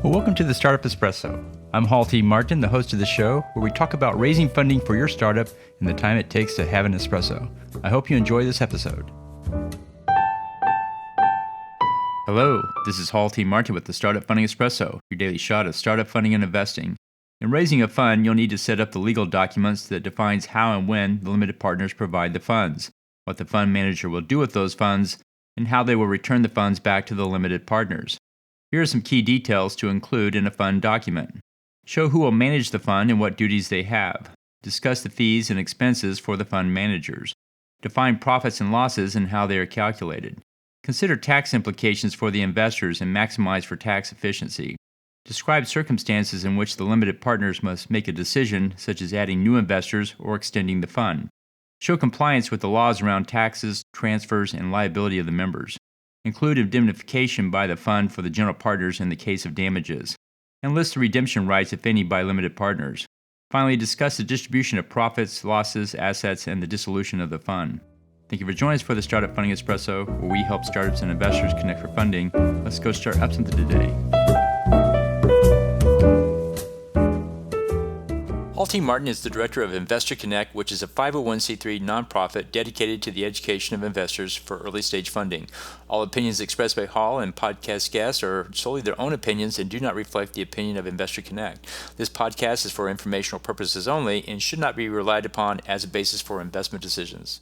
Well, welcome to the Startup Espresso. I'm Hall T. Martin, the host of the show, where we talk about raising funding for your startup and the time it takes to have an espresso. I hope you enjoy this episode. Hello, this is Hall T. Martin with the Startup Funding Espresso, your daily shot of startup funding and investing. In raising a fund, you'll need to set up the legal documents that defines how and when the limited partners provide the funds, what the fund manager will do with those funds, and how they will return the funds back to the limited partners. Here are some key details to include in a fund document. Show who will manage the fund and what duties they have. Discuss the fees and expenses for the fund managers. Define profits and losses and how they are calculated. Consider tax implications for the investors and maximize for tax efficiency. Describe circumstances in which the limited partners must make a decision, such as adding new investors or extending the fund. Show compliance with the laws around taxes, transfers, and liability of the members. Include indemnification by the fund for the general partners in the case of damages. And list the redemption rights, if any, by limited partners. Finally, discuss the distribution of profits, losses, assets, and the dissolution of the fund. Thank you for joining us for the Startup Funding Espresso, where we help startups and investors connect for funding. Let's go start up something today. Hall T. Martin is the director of Investor Connect, which is a 501c3 nonprofit dedicated to the education of investors for early-stage funding. All opinions expressed by Hall and podcast guests are solely their own opinions and do not reflect the opinion of Investor Connect. This podcast is for informational purposes only and should not be relied upon as a basis for investment decisions.